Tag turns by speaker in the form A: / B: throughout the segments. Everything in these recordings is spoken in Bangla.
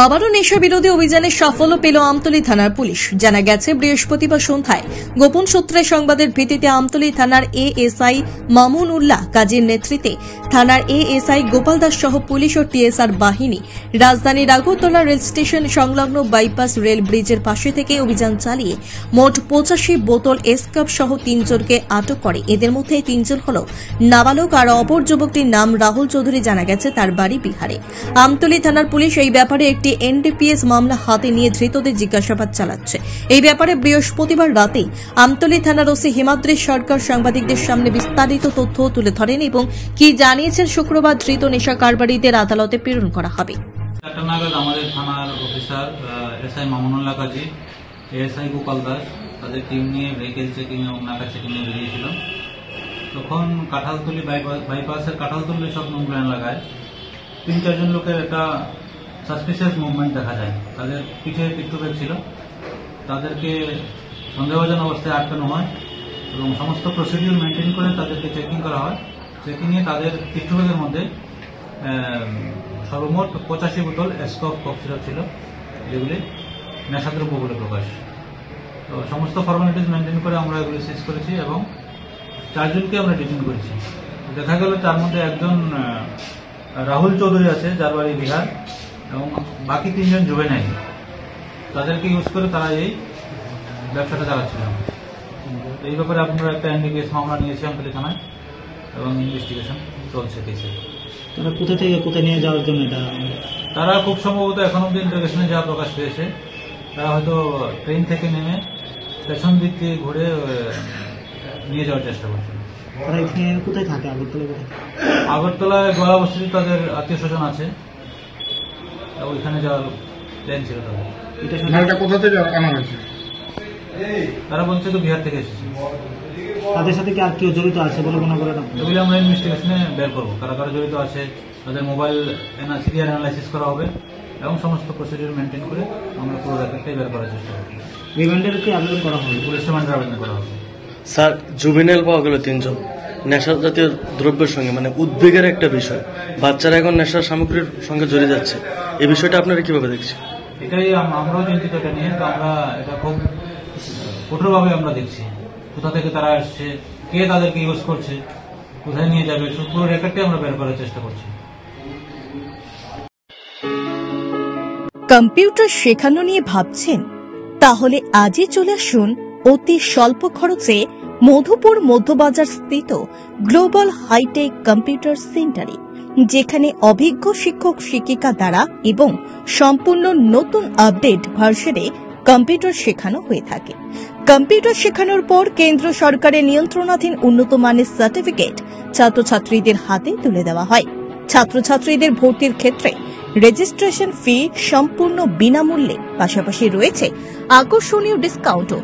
A: আবারও নেশা বিরোধী অভিযানে সাফল্য পেল আমতলী থানার পুলিশ। জানা গেছে, বৃহস্পতিবার সন্ধ্যায় গোপন সূত্রে সংবাদের ভিত্তিতে আমতলী থানার এএসআই মামুন উল্লাহ কাজীর নেতৃত্বে থানার এএসআই গোপাল দাস সহ পুলিশ ও টিএসআর বাহিনী রাজধানীর আগরতলা রেল স্টেশন সংলগ্ন বাইপাস রেল ব্রিজের পাশে থেকে অভিযান চালিয়ে মোট 85 বোতল এসকাপ সহ 3 জনকে আটক করে। এদের মধ্যে 3 জন হল নাবালক, আর অপর যুবকটির নাম রাহুল চৌধুরী। জানা গেছে তার বাড়ি বিহারে। আমতলী থানার পুলিশ এই ব্যাপারে একটি এনডিপিএস মামলা হাতে নিয়ে ধৃতদের জিজ্ঞাসাবাদ চালাচ্ছে। এই ব্যাপারে বৃহস্পতিবার রাতে আমতলী থানার ওসি হিমাদ্রি সরকার সাংবাদিকদের সামনে বিস্তারিত তথ্য তুলে ধরেন এবং কি জানিয়েছেন, শুক্রবার ধৃত নেশা কারবারিদের আদালতে প্রেরণ করা হবে।
B: আমাদের থানার অফিসার এসআই মামুনুল্লাহ কাজী, এএসআই গোপাল দাস তাদের টিম নিয়ে ভেহিকেল চেকিং এবং নাকা চেকিং এ বেরিয়েছিল। তখন কাঁঠালতলী বাইপাসের কাঁঠালতলী সব নোংরা এলাকায় 3-4 জন লোকের একটা সাসপিসিয়াস মুভমেন্ট দেখা যায়। তাদের পিঠে পিট্টু ব্যাগ ছিল, তাদেরকে সন্দেহভাজন অবস্থায় আটকানো হয় এবং সমস্ত প্রসিডিউর মেনটেন করে তাদেরকে চেকিং করা হয়। চেকিংয়ে তাদের পিট্টু ব্যাগের মধ্যে সর্বমোট 85 বোতল এসকফ কফ সিরাপ ছিল, যেগুলি নেশাদ্রব্য বলে প্রকাশ। তো সমস্ত ফর্মালিটিস মেনটেন করে আমরা এগুলি সিজ করেছি এবং 4 জনকে আমরা ডিটেইন করেছি। দেখা গেল তার মধ্যে একজন রাহুল চৌধুরী আছে, যার বাড়ি বিহার, এবং বাকি 3 জন জুভেনাইল। তাদেরকে ইউজ করে তারা এই ব্যবসাটা চালাচ্ছিল। এই ব্যাপারে আপনারা একটা এনডিপিএস মামলা নিয়েছি আমতলী থানায় এবং ইনভেস্টিগেশন চলছে কেসে।
C: তারা কোথা থেকে কোথায় নিয়ে যাওয়ার জন্য
B: তারা খুব সম্ভবত এখন অব্দি ইন্টারোগেশনে যা প্রকাশ পেয়েছে, তারা হয়তো ট্রেন থেকে নেমে পেছন দিক থেকে ঘুরে নিয়ে যাওয়ার চেষ্টা করছে।
C: তারা এখানে কোথায় থাকে?
B: আগরতলায় গোয়ালা বস্তিতে তাদের আত্মীয় স্বজন আছে, ওইখানে যাওয়ার প্ল্যান ছিল তাদের।
D: কোথা থেকে আনা হয়েছে?
B: তারা বলছে তো বিহার থেকে এসেছে।
C: তাদের সাথে কি আর কেউ জড়িত আছে বলে মনে করেন?
B: এগুলি আমরা ইনভেস্টিগেশনে বের করবো, কারা কারা জড়িত আছে। তাদের মোবাইল সিরিয়াল অ্যানালাইসিস করা হবে এবং সমস্ত প্রসিডিউর মেনটেন করে আমরা পুরো রেকর্ডটাই বের করার চেষ্টা করব।
C: রিমান্ডের কি আবেদন করা হবে?
B: পুলিশ রিমান্ডের আবেদন করা হবে।
E: স্যার, জুভেনাইল পাওয়া গেল 3 জন। নেশা জাতীয় দ্রব্যের সঙ্গে উদ্বেগের একটা বিষয়, বাচ্চারা এখন নেশার সামগ্রীর সঙ্গে জড়িয়ে যাচ্ছে। এই বিষয়টা আপনারা কিভাবে দেখছেন?
B: এটাই আমরাও চিন্তিত এটা নিয়ে। তো আমরা এটা খুব কঠোরভাবে আমরা দেখছি, কোথা থেকে তারা আসছে, কে তাদেরকে ইউজ করছে, কোথায় নিয়ে যাবে, পুরো রেকর্ডটাই আমরা বের করার চেষ্টা করছি।
A: কম্পিউটার শেখানো নিয়ে ভাবছেন? তাহলে আজই চলে আসুন অতি স্বল্প খরচে মধুপুর মধ্যবাজার স্থিত গ্লোবাল হাইটেক কম্পিউটার সেন্টারে, যেখানে অভিজ্ঞ শিক্ষক শিক্ষিকা দ্বারা এবং সম্পূর্ণ নতুন আপডেট ভার্সনে কম্পিউটার শেখানো হয়ে থাকে। কম্পিউটার শেখানোর পর কেন্দ্র সরকারের নিয়ন্ত্রণাধীন উন্নত মানের সার্টিফিকেট ছাত্রছাত্রীদের হাতে তুলে দেওয়া হয়। ছাত্রছাত্রীদের ভর্তির ক্ষেত্রে রেজিস্ট্রেশন ফি সম্পূর্ণ বিনামূল্যে, পাশাপাশি রয়েছে আকর্ষণীয় ডিসকাউন্টও।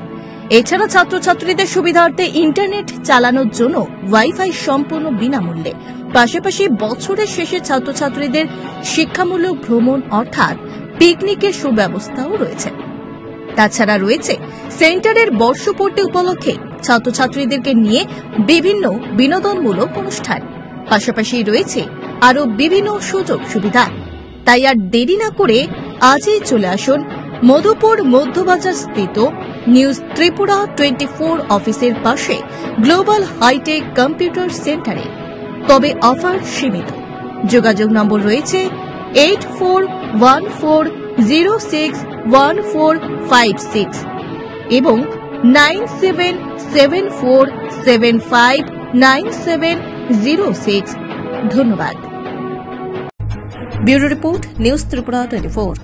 A: এছাড়া ছাত্রছাত্রীদের সুবিধার্থে ইন্টারনেট চালানোর জন্য ওয়াইফাই সম্পূর্ণ বিনামূল্যে, পাশাপাশি বছরের শেষে ছাত্রছাত্রীদের শিক্ষামূলক ভ্রমণ অর্থাৎ পিকনিকের সুব্যবস্থাও রয়েছে। তাছাড়া রয়েছে সেন্টারের বর্ষপূর্তি উপলক্ষে ছাত্রছাত্রীদেরকে নিয়ে বিভিন্ন বিনোদনমূলক অনুষ্ঠান, পাশাপাশি রয়েছে আরও বিভিন্ন সুযোগ সুবিধা। তাই আর দেরি না করে আজই চলে আসুন মধুপুর মধ্যবাজার স্থিত নিউজ ত্রিপুরা 24 অফিসের পাশে গ্লোবাল হাইটেক কম্পিউটার সেন্টারে। তবে অফার সীমিত। যোগাযোগ নম্বর রয়েছে 8414061456 এবং 9774759706। Bureau report, news Tripura 24।